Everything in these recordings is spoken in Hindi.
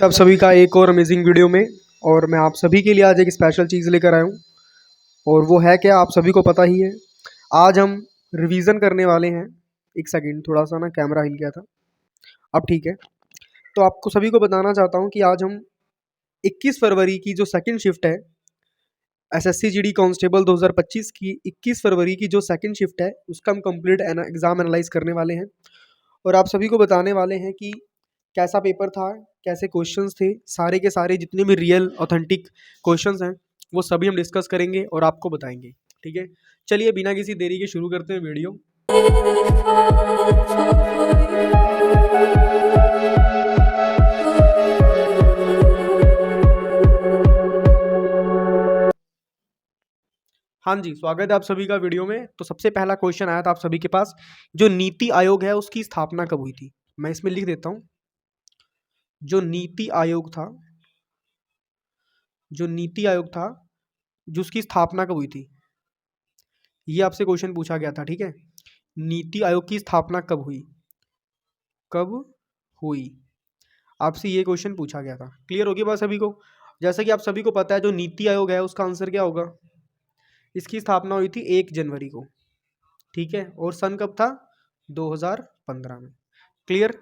आप सभी का एक और अमेजिंग वीडियो में। और मैं आप सभी के लिए आज एक स्पेशल चीज़ लेकर आया हूँ और वो है क्या, आप सभी को पता ही है। आज हम रिवीजन करने वाले हैं। एक सेकंड, थोड़ा सा ना कैमरा हिल गया था, अब ठीक है। तो आपको सभी को बताना चाहता हूँ कि आज हम 21 फरवरी की जो सेकंड शिफ्ट है एसएससी जीडी कांस्टेबल 2025 की 21 फरवरी की जो सेकंड शिफ्ट है उसका हम कंप्लीट एग्ज़ाम एनालाइज करने वाले हैं और आप सभी को बताने वाले हैं कि कैसा पेपर था, कैसे क्वेश्चंस थे, सारे के सारे जितने भी रियल ऑथेंटिक क्वेश्चंस हैं वो सभी हम डिस्कस करेंगे और आपको बताएंगे। ठीक है, चलिए बिना किसी देरी के शुरू करते हैं वीडियो। हाँ जी, स्वागत है आप सभी का वीडियो में। तो सबसे पहला क्वेश्चन आया था आप सभी के पास, जो नीति आयोग है उसकी स्थापना कब हुई थी। मैं इसमें लिख देता हूँ, जो नीति आयोग था, जो उसकी स्थापना कब हुई थी, ये आपसे क्वेश्चन पूछा गया था। ठीक है, नीति आयोग की स्थापना कब हुई, आपसे ये क्वेश्चन पूछा गया था। क्लियर होगी बात सभी को। जैसा कि आप सभी को पता है जो नीति आयोग है उसका आंसर क्या होगा, इसकी स्थापना हुई थी 1 जनवरी को। ठीक है, और सन कब था, 2015 में। क्लियर।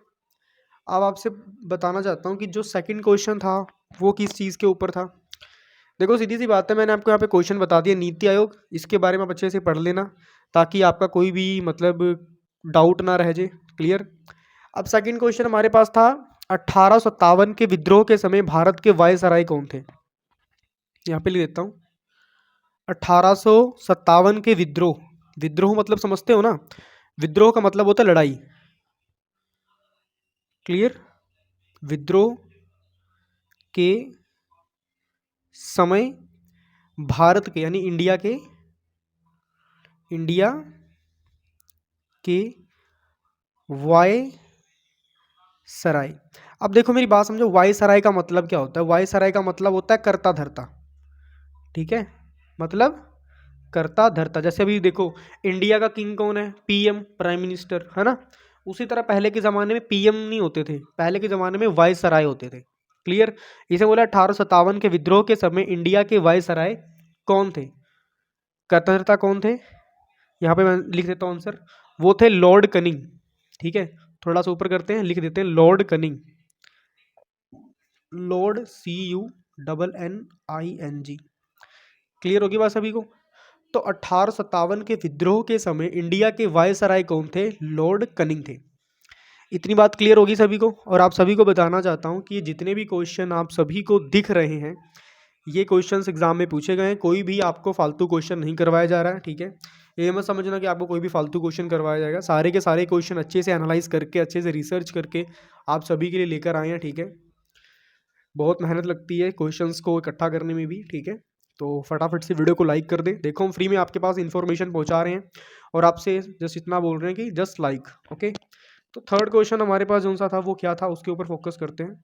अब आपसे बताना चाहता हूँ कि जो सेकंड क्वेश्चन था वो किस चीज़ के ऊपर था। देखो सीधी सी बात है, मैंने आपको यहाँ पे क्वेश्चन बता दिया नीति आयोग, इसके बारे में आप अच्छे से पढ़ लेना ताकि आपका कोई भी मतलब डाउट ना रह जाए। क्लियर। अब सेकंड क्वेश्चन हमारे पास था 1857 के विद्रोह के समय भारत के वायसराय कौन थे। यहाँ पे लिख देता हूँ, 1857 के विद्रोह मतलब समझते हो ना, विद्रोह का मतलब होता है लड़ाई। क्लियर। विद्रोह के समय भारत के यानी इंडिया के वायसराय। अब देखो मेरी बात समझो, वायसराय का मतलब क्या होता है। वायसराय का मतलब होता है कर्ता धर्ता। ठीक है, मतलब कर्ता धर्ता। जैसे अभी देखो इंडिया का किंग कौन है, पीएम, प्राइम मिनिस्टर, है ना। उसी तरह पहले के ज़माने में पीएम नहीं होते थे, पहले के ज़माने में वायसराय होते थे। क्लियर। इसे बोला 1857 के विद्रोह के समय इंडिया के वायसराय कौन थे, कर्ता कौन थे। यहाँ पे मैं लिख देता हूँ आंसर, वो थे लॉर्ड कनिंग। ठीक है, थोड़ा सा ऊपर करते हैं, लिख देते हैं Lord cunning, Lord CUNNING। Clear होगी बात सभी को। तो 1857 के विद्रोह के समय इंडिया के वायसराय कौन थे, लॉर्ड कनिंग थे। इतनी बात क्लियर होगी सभी को। और आप सभी को बताना चाहता हूँ कि जितने भी क्वेश्चन आप सभी को दिख रहे हैं ये क्वेश्चंस एग्जाम में पूछे गए हैं, कोई भी आपको फालतू क्वेश्चन नहीं करवाया जा रहा है। ठीक है, ये मत समझना कि आपको कोई भी फालतू क्वेश्चन करवाया जाएगा, सारे के सारे क्वेश्चन अच्छे से एनालाइज करके, अच्छे से रिसर्च करके आप सभी के लिए लेकर आए हैं। ठीक है, बहुत मेहनत लगती है क्वेश्चंस को इकट्ठा करने में भी। ठीक है, तो फटाफट से वीडियो को लाइक कर दें। देखो हम फ्री में आपके पास इन्फॉर्मेशन पहुंचा रहे हैं और आपसे जस्ट इतना बोल रहे हैं कि जस्ट लाइक। ओके, तो थर्ड क्वेश्चन हमारे पास जो सा था वो क्या था, उसके ऊपर फोकस करते हैं।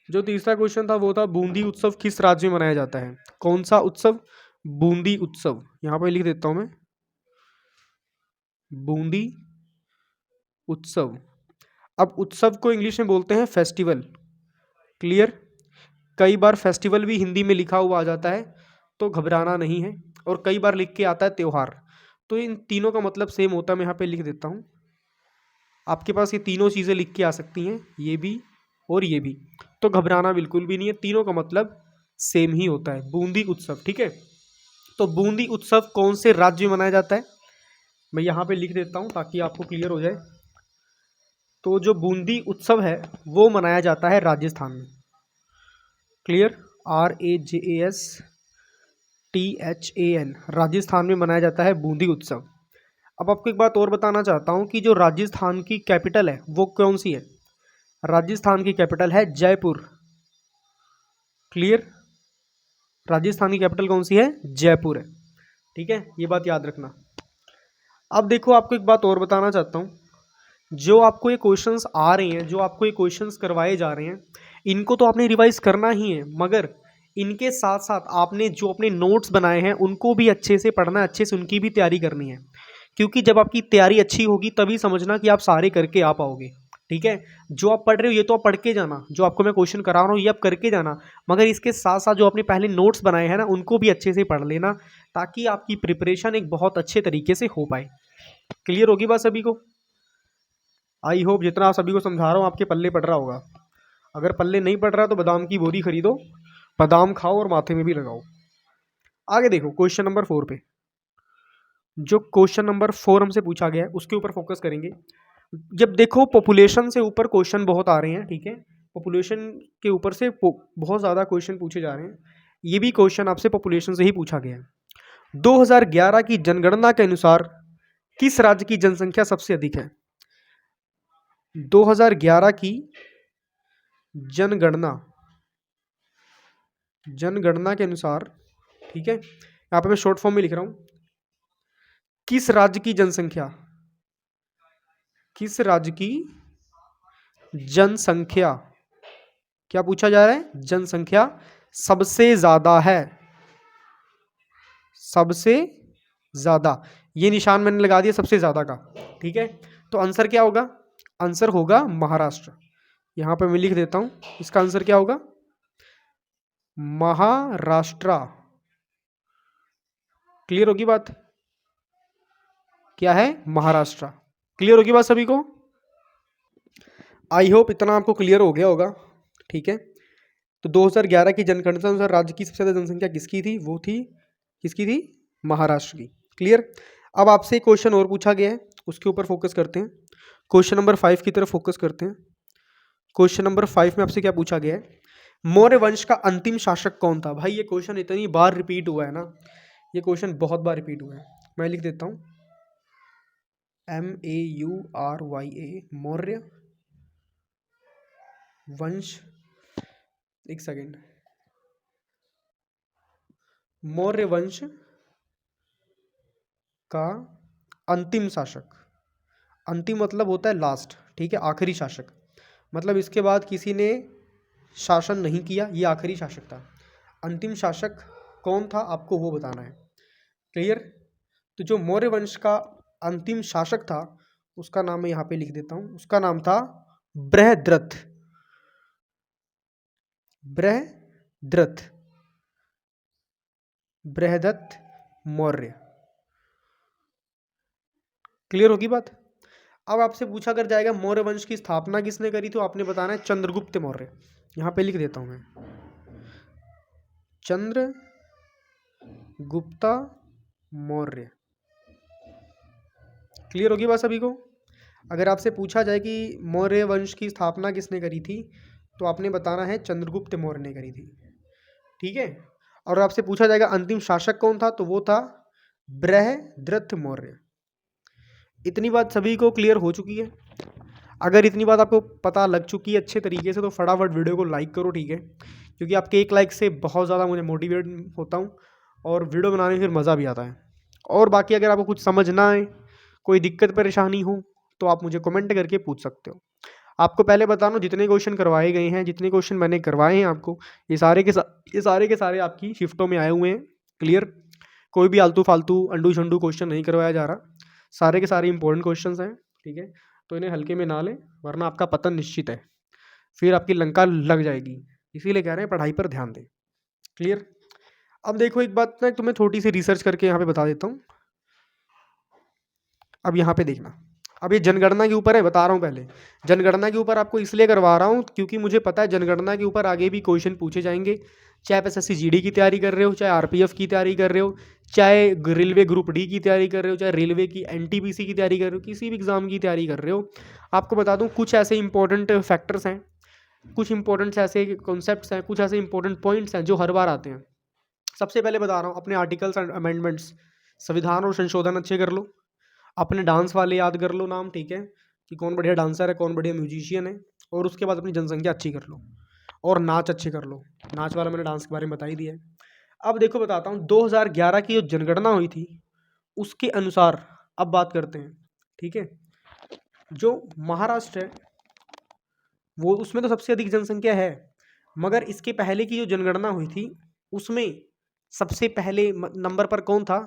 जो तीसरा क्वेश्चन था वो था बूंदी उत्सव किस राज्य में मनाया जाता है। कौन सा उत्सव, बूंदी उत्सव। यहाँ पे लिख देता हूं मैं, बूंदी उत्सव। अब उत्सव को इंग्लिश में बोलते हैं फेस्टिवल। क्लियर। कई बार फेस्टिवल भी हिंदी में लिखा हुआ आ जाता है तो घबराना नहीं है, और कई बार लिख के आता है त्योहार। तो इन तीनों का मतलब सेम होता है। मैं यहाँ पे लिख देता हूँ, आपके पास ये तीनों चीज़ें लिख के आ सकती हैं, ये भी और ये भी। तो घबराना बिल्कुल भी नहीं है, तीनों का मतलब सेम ही होता है, बूंदी उत्सव। ठीक है, तो बूंदी उत्सव कौन से राज्य में मनाया जाता है, मैं यहाँ पे लिख देता हूँ ताकि आपको क्लियर हो जाए। तो जो बूंदी उत्सव है वो मनाया जाता है राजस्थान में। क्लियर। RAJSTHAN, राजस्थान में मनाया जाता है बूंदी उत्सव। अब आपको एक बात और बताना चाहता हूँ कि जो राजस्थान की कैपिटल है वो कौन सी है। राजस्थान की कैपिटल है जयपुर। क्लियर। राजस्थान की कैपिटल कौन सी है, जयपुर है। ठीक है, ये बात याद रखना। अब देखो आपको एक बात और बताना चाहता हूँ, जो आपको ये क्वेश्चंस आ रहे हैं, जो आपको ये क्वेश्चंस करवाए जा रहे हैं, इनको तो आपने रिवाइज करना ही है, मगर इनके साथ साथ आपने जो अपने नोट्स बनाए हैं उनको भी अच्छे से पढ़ना है, अच्छे से उनकी भी तैयारी करनी है। क्योंकि जब आपकी तैयारी अच्छी होगी तभी समझना कि आप सारे करके आ पाओगे। ठीक है, जो आप पढ़ रहे हो ये तो आप पढ़ के जाना, जो आपको मैं क्वेश्चन करा रहा हूँ ये आप करके जाना, मगर इसके साथ साथ जो आपने पहले नोट्स बनाए हैं ना उनको भी अच्छे से पढ़ लेना, ताकि आपकी प्रिपरेशन एक बहुत अच्छे तरीके से हो पाए। क्लियर होगी बात सभी को? आई होप जितना आप सभी को समझा रहा हूँ आपके पल्ले पड़ रहा होगा। अगर पल्ले नहीं पड़ रहा तो बादाम की बोरी खरीदो, बादाम खाओ और माथे में भी लगाओ। आगे देखो क्वेश्चन नंबर 4 पे। जो क्वेश्चन नंबर 4 हमसे पूछा गया है उसके ऊपर फोकस करेंगे। जब देखो पॉपुलेशन से ऊपर क्वेश्चन बहुत आ रहे हैं, ठीक है, पॉपुलेशन के ऊपर से बहुत ज़्यादा क्वेश्चन पूछे जा रहे हैं। ये भी क्वेश्चन आपसे पॉपुलेशन से ही पूछा गया है। 2011 की जनगणना के अनुसार किस राज्य की जनसंख्या सबसे अधिक है? 2011 की जनगणना के अनुसार, ठीक है, यहाँ पे मैं शॉर्ट फॉर्म में लिख रहा हूं, किस राज्य की जनसंख्या क्या पूछा जा रहा है? जनसंख्या सबसे ज्यादा है, सबसे ज्यादा, ये निशान मैंने लगा दिया सबसे ज्यादा का। ठीक है, तो आंसर क्या होगा? आंसर होगा महाराष्ट्र। यहां पे मैं लिख देता हूं, इसका आंसर क्या होगा? महाराष्ट्र। क्लियर होगी बात? क्या है? महाराष्ट्र। क्लियर होगी बात सभी को? आई होप इतना आपको क्लियर हो गया होगा। ठीक है, तो 2011 की जनगणना अनुसार राज्य की सबसे ज्यादा जनसंख्या किसकी थी? वो थी, किसकी थी? महाराष्ट्र की। क्लियर। अब आपसे क्वेश्चन और पूछा गया है, उसके ऊपर फोकस करते हैं। क्वेश्चन नंबर 5 की तरफ फोकस करते हैं। क्वेश्चन नंबर 5 में आपसे क्या पूछा गया है? मौर्य वंश का अंतिम शासक कौन था? भाई ये क्वेश्चन इतनी बार रिपीट हुआ है ना, ये क्वेश्चन बहुत बार रिपीट हुआ है। मैं लिख देता हूं MAURYA, मौर्य वंश, एक सेकेंड, मौर्य वंश का अंतिम शासक। अंतिम मतलब होता है लास्ट, ठीक है, आखिरी शासक, मतलब इसके बाद किसी ने शासन नहीं किया, ये आखिरी शासक था। अंतिम शासक कौन था आपको वो बताना है। क्लियर। तो जो मौर्य वंश का अंतिम शासक था उसका नाम मैं यहाँ पे लिख देता हूँ, उसका नाम था बृहद्रथ। बृहदत्त मौर्य। क्लियर होगी बात? अब आपसे पूछा कर जाएगा मौर्य वंश की स्थापना किसने करी, तो आपने बताना है चंद्रगुप्त मौर्य। यहां पे लिख देता हूं मैं, चंद्रगुप्त मौर्य। क्लियर होगी बात सभी को? अगर आपसे पूछा जाए कि मौर्य वंश की स्थापना किसने करी थी तो आपने बताना है चंद्रगुप्त मौर्य ने करी थी। ठीक है, और आपसे पूछा जाएगा अंतिम शासक कौन था, तो वो था बृहद्रथ मौर्य। इतनी बात सभी को क्लियर हो चुकी है? अगर इतनी बात आपको पता लग चुकी है अच्छे तरीके से तो फटाफट वीडियो को लाइक करो, ठीक है, क्योंकि आपके एक लाइक से बहुत ज़्यादा मुझे मोटिवेट होता हूँ और वीडियो बनाने में फिर मज़ा भी आता है। और बाकी अगर आपको कुछ समझ ना आए, कोई दिक्कत परेशानी हो तो आप मुझे कमेंट करके पूछ सकते हो। आपको पहले बता रहा हूँ जितने क्वेश्चन करवाए गए हैं, जितने क्वेश्चन मैंने करवाए हैं आपको, ये सारे के सारे आपकी शिफ्टों में आए हुए हैं। क्लियर। कोई भी आलतू फालतू अंडू शंडू क्वेश्चन नहीं करवाया जा रहा, सारे के सारे इंपॉर्टेंट क्वेश्चन हैं। ठीक है, तो इन्हें हल्के में ना लें वरना आपका पतन निश्चित है, फिर आपकी लंका लग जाएगी। इसीलिए कह रहे हैं पढ़ाई पर ध्यान दें। क्लियर। अब देखो एक बात मैं तुम्हें छोटी सी रिसर्च करके यहाँ पे बता देता हूँ। अब यहाँ पे देखना, अब ये जनगणना के ऊपर है, बता रहा हूँ पहले। जनगणना के ऊपर आपको इसलिए करवा रहा हूँ क्योंकि मुझे पता है जनगणना के ऊपर आगे भी क्वेश्चन पूछे जाएंगे, चाहे आप SSC GD की तैयारी कर रहे हो, चाहे RPF की तैयारी कर रहे हो, चाहे रेलवे ग्रुप D की तैयारी कर रहे हो, चाहे रेलवे की NTPC की तैयारी कर रहे हो, किसी भी एग्जाम की तैयारी कर रहे हो। आपको बता दूँ कुछ ऐसे इंपॉर्टेंट फैक्टर्स हैं, कुछ इंपॉर्टेंट ऐसे कॉन्सेप्ट्स हैं, कुछ ऐसे इंपॉर्टेंट पॉइंट्स हैं जो हर बार आते हैं। सबसे पहले बता रहा हूँ अपने आर्टिकल्स एंड अमेंडमेंट्स, संविधान और संशोधन अच्छे कर लो। अपने डांस वाले याद कर लो नाम, ठीक है, कि कौन बढ़िया डांसर है, कौन बढ़िया म्यूजिशियन है। और उसके बाद अपनी जनसंख्या अच्छी कर लो और नाच अच्छे कर लो। नाच वाला मैंने डांस के बारे में बता ही दिया है। अब देखो बताता हूँ 2011 की जो जनगणना हुई थी उसके अनुसार अब बात करते हैं। ठीक है, जो महाराष्ट्र है वो उसमें तो सबसे अधिक जनसंख्या है, मगर इसके पहले की जो जनगणना हुई थी उसमें सबसे पहले नंबर पर कौन था,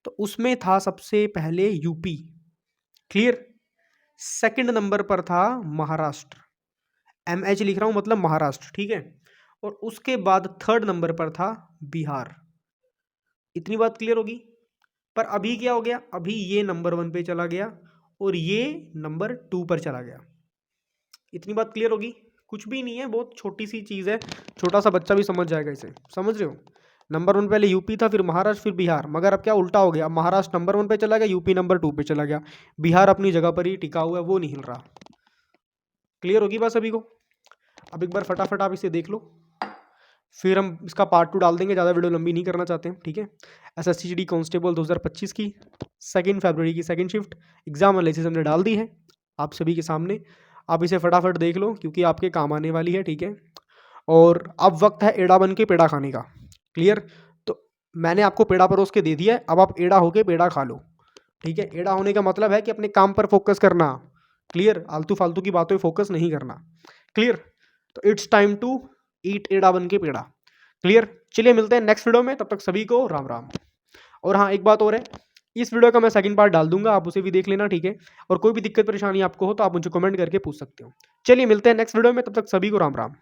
तो उसमें था सबसे पहले यूपी, क्लियर। सेकंड नंबर पर था महाराष्ट्र, MH लिख रहा हूं मतलब महाराष्ट्र, ठीक है। और उसके बाद थर्ड नंबर पर था बिहार। इतनी बात क्लियर होगी। पर अभी क्या हो गया, अभी ये नंबर 1 पे चला गया और ये नंबर 2 पर चला गया। इतनी बात क्लियर होगी। कुछ भी नहीं है, बहुत छोटी सी चीज़ है, छोटा सा बच्चा भी समझ जाएगा इसे, समझ रहे हो। नंबर 1 पहले यूपी था, फिर महाराष्ट्र, फिर बिहार, मगर अब क्या उल्टा हो गया, अब महाराष्ट्र नंबर 1 पे चला गया, यूपी नंबर 2 पे चला गया, बिहार अपनी जगह पर ही टिका हुआ है, वो नहीं हिल रहा। क्लियर होगी बात सभी को। अब एक बार फटाफट आप इसे देख लो, फिर हम इसका पार्ट 2 डाल देंगे, ज़्यादा वीडियो लंबी नहीं करना चाहते हैं, ठीक है। SSC कांस्टेबल 2025 की 2 फरवरी की सेकंड शिफ्ट एग्जाम एनालिसिस हमने डाल दी है आप सभी के सामने। आप इसे फटाफट देख लो क्योंकि आपके काम आने वाली है, ठीक है। और अब वक्त है एड़ा बन के पेड़ा खाने का, क्लियर। तो मैंने आपको पेड़ा परोस के दे दिया है, अब आप एड़ा होके पेड़ा खा लो, ठीक है। एड़ा होने का मतलब है कि अपने काम पर फोकस करना, क्लियर। आलतू फालतू की बातों पे फोकस नहीं करना, क्लियर। तो इट्स टाइम टू ईट एड़ा बन के पेड़ा, क्लियर। चलिए मिलते हैं नेक्स्ट वीडियो में, तब तक सभी को राम राम। और हाँ, एक बात और है, इस वीडियो का मैं सेकंड पार्ट डाल दूंगा, आप उसे भी देख लेना, ठीक है। और कोई भी दिक्कत परेशानी आपको हो तो आप मुझे कमेंट करके पूछ सकते हो। चलिए मिलते हैं नेक्स्ट वीडियो में, तब तक सभी को राम राम।